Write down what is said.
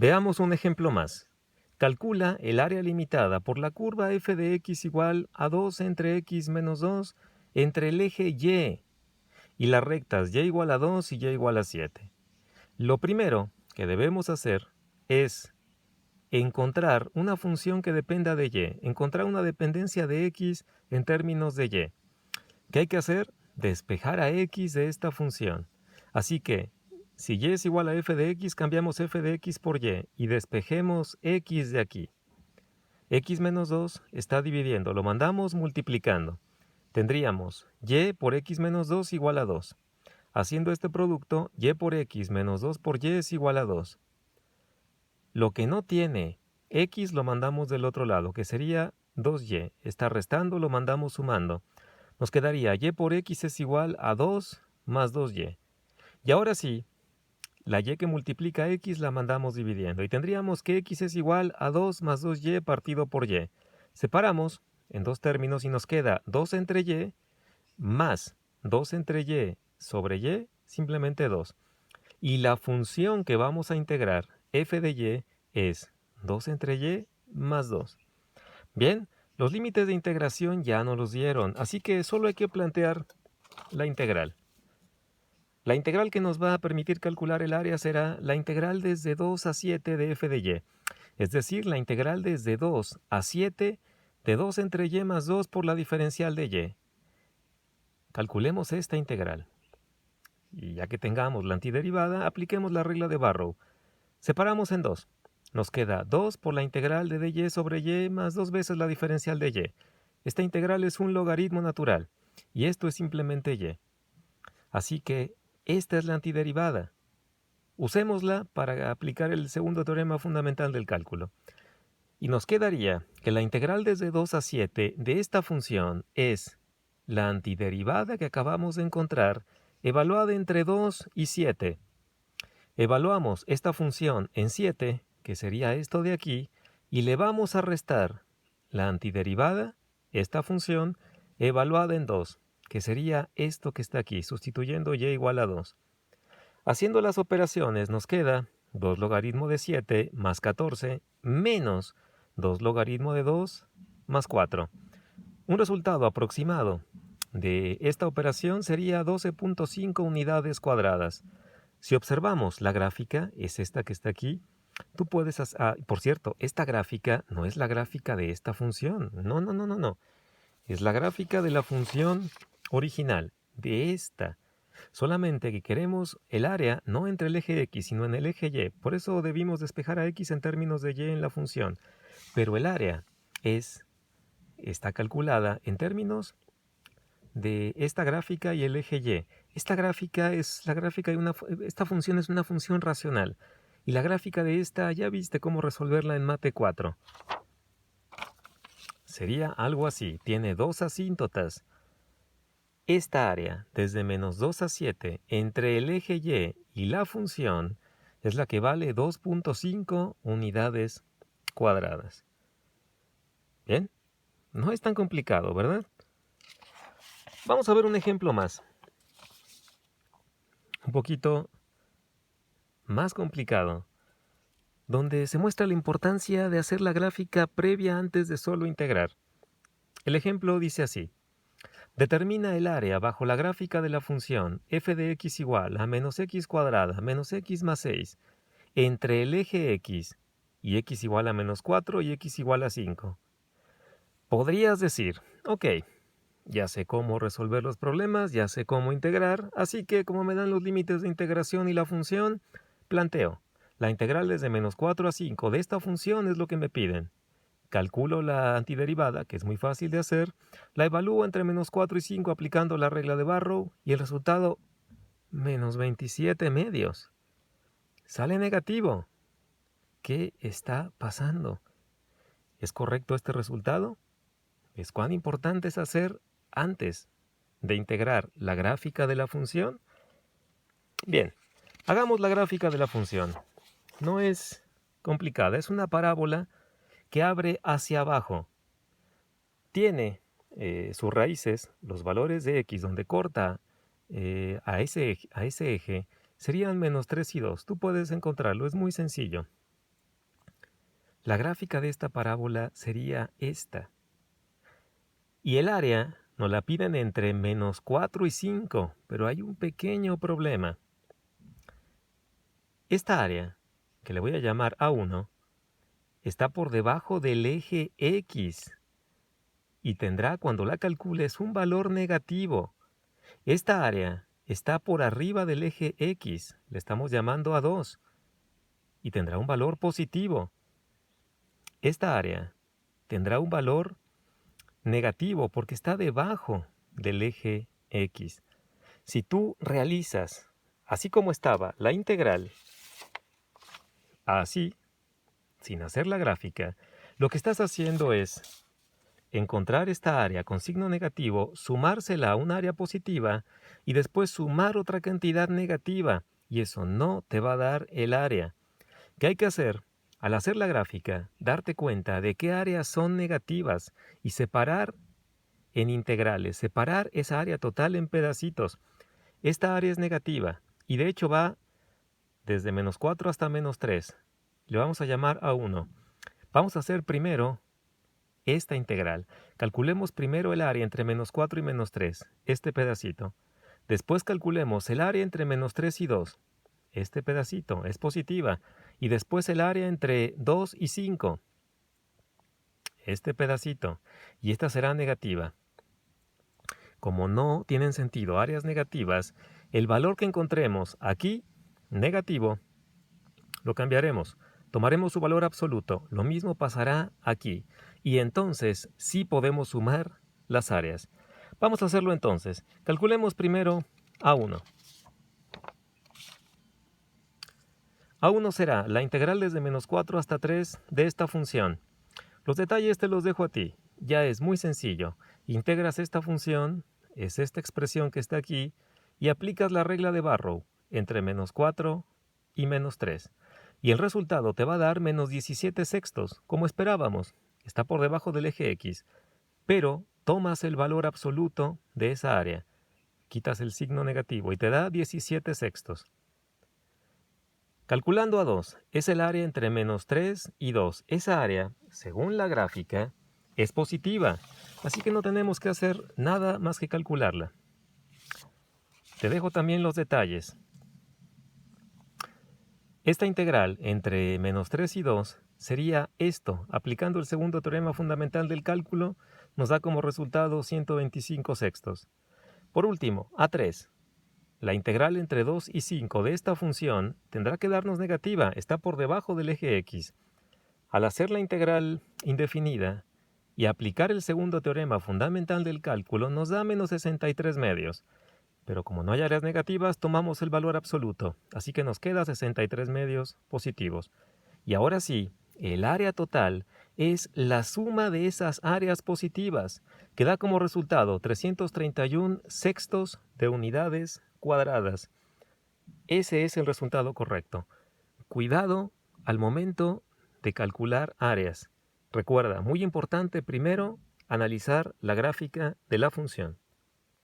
Veamos un ejemplo más. Calcula el área limitada por la curva f de x igual a 2 entre x menos 2 entre el eje y las rectas y igual a 2 y y igual a 7. Lo primero que debemos hacer es encontrar una función que dependa de y, encontrar una dependencia de x en términos de y. ¿Qué hay que hacer? Despejar a x de esta función. Así que, si y es igual a f de x, cambiamos f de x por y despejemos x de aquí. X menos 2 está dividiendo, lo mandamos multiplicando. Tendríamos y por x menos 2 igual a 2. Haciendo este producto, y por x menos 2 por y es igual a 2. Lo que no tiene x lo mandamos del otro lado, que sería 2y. Está restando, lo mandamos sumando. Nos quedaría y por x es igual a 2 más 2y. Y ahora sí, la y que multiplica x la mandamos dividiendo. Y tendríamos que x es igual a 2 más 2y partido por y. Separamos en dos términos y nos queda 2 entre y más 2 entre y sobre y, simplemente 2. Y la función que vamos a integrar, f de y, es 2 entre y más 2. Bien, los límites de integración ya nos los dieron, así que solo hay que plantear la integral. La integral que nos va a permitir calcular el área será la integral desde 2 a 7 de f de y, es decir, la integral desde 2 a 7 de 2 entre y más 2 por la diferencial de y. Calculemos esta integral. Y ya que tengamos la antiderivada, apliquemos la regla de Barrow. Separamos en 2. Nos queda 2 por la integral de dy sobre y más 2 veces la diferencial de y. Esta integral es un logaritmo natural, y esto es simplemente y. Así que esta es la antiderivada. Usémosla para aplicar el segundo teorema fundamental del cálculo. Y nos quedaría que la integral desde 2 a 7 de esta función es la antiderivada que acabamos de encontrar evaluada entre 2 y 7. Evaluamos esta función en 7, que sería esto de aquí, y le vamos a restar la antiderivada, esta función, evaluada en 2, que sería esto que está aquí, sustituyendo y igual a 2. Haciendo las operaciones nos queda 2 logaritmo de 7 más 14 menos 2 logaritmo de 2 más 4. Un resultado aproximado de esta operación sería 12.5 unidades cuadradas. Si observamos la gráfica, es esta que está aquí, tú puedes... por cierto, esta gráfica no es la gráfica de esta función. No. Es la gráfica de la función original, de esta. Solamente que queremos el área no entre el eje x, sino en el eje y. Por eso debimos despejar a x en términos de y en la función. Pero el área está calculada en términos de esta gráfica y el eje y. Esta gráfica es la gráfica de esta función es una función racional. Y la gráfica de esta ya viste cómo resolverla en Mate 4. Sería algo así. Tiene dos asíntotas. Esta área, desde menos 2 a 7, entre el eje y la función, es la que vale 2.5 unidades cuadradas. Bien, no es tan complicado, ¿verdad? Vamos a ver un ejemplo más. Un poquito más complicado, donde se muestra la importancia de hacer la gráfica previa antes de solo integrar. El ejemplo dice así. Determina el área bajo la gráfica de la función f de x igual a menos x cuadrada menos x más 6 entre el eje x y x igual a menos 4 y x igual a 5. Podrías decir, ok, ya sé cómo resolver los problemas, ya sé cómo integrar, así que como me dan los límites de integración y la función, planteo. La integral desde menos 4 a 5 de esta función es lo que me piden. Calculo la antiderivada, que es muy fácil de hacer, la evalúo entre menos 4 y 5 aplicando la regla de Barrow y el resultado, menos 27 medios. Sale negativo. ¿Qué está pasando? ¿Es correcto este resultado? ¿Es cuán importante es hacer antes de integrar la gráfica de la función? Bien, hagamos la gráfica de la función. No es complicada, es una parábola que abre hacia abajo. Tiene sus raíces, los valores de x, donde corta a ese eje, serían menos 3 y 2. Tú puedes encontrarlo, es muy sencillo. La gráfica de esta parábola sería esta. Y el área nos la piden entre menos 4 y 5, pero hay un pequeño problema. Esta área, que le voy a llamar A1, está por debajo del eje X y tendrá, cuando la calcules, un valor negativo. Esta área está por arriba del eje X, le estamos llamando A2, y tendrá un valor positivo. Esta área tendrá un valor negativo porque está debajo del eje X. Si tú realizas, así como estaba, la integral, así, sin hacer la gráfica, lo que estás haciendo es encontrar esta área con signo negativo, sumársela a un área positiva y después sumar otra cantidad negativa, y eso no te va a dar el área. ¿Qué hay que hacer? Al hacer la gráfica, darte cuenta de qué áreas son negativas y separar en integrales, separar esa área total en pedacitos. Esta área es negativa y de hecho va desde menos 4 hasta menos 3. Le vamos a llamar a 1. Vamos a hacer primero esta integral. Calculemos primero el área entre menos 4 y menos 3, este pedacito. Después calculemos el área entre menos 3 y 2. Este pedacito es positiva. Y después el área entre 2 y 5. Este pedacito. Y esta será negativa. Como no tienen sentido áreas negativas, el valor que encontremos aquí, negativo, lo cambiaremos. Tomaremos su valor absoluto. Lo mismo pasará aquí. Y entonces sí podemos sumar las áreas. Vamos a hacerlo entonces. Calculemos primero A1. A1 será la integral desde menos 4 hasta 3 de esta función. Los detalles te los dejo a ti. Ya es muy sencillo. Integras esta función, es esta expresión que está aquí, y aplicas la regla de Barrow entre menos 4 y menos 3. Y el resultado te va a dar menos 17 sextos, como esperábamos. Está por debajo del eje X. Pero tomas el valor absoluto de esa área. Quitas el signo negativo y te da 17 sextos. Calculando a 2, es el área entre menos 3 y 2. Esa área, según la gráfica, es positiva. Así que no tenemos que hacer nada más que calcularla. Te dejo también los detalles. Esta integral entre menos 3 y 2 sería esto. Aplicando el segundo teorema fundamental del cálculo, nos da como resultado 125 sextos. Por último, A3. La integral entre 2 y 5 de esta función tendrá que darnos negativa, está por debajo del eje X. Al hacer la integral indefinida y aplicar el segundo teorema fundamental del cálculo, nos da menos 63 medios. Pero como no hay áreas negativas, tomamos el valor absoluto, así que nos queda 63 medios positivos. Y ahora sí, el área total es la suma de esas áreas positivas, que da como resultado 331 sextos de unidades cuadradas. Ese es el resultado correcto. Cuidado al momento de calcular áreas. Recuerda, muy importante primero analizar la gráfica de la función.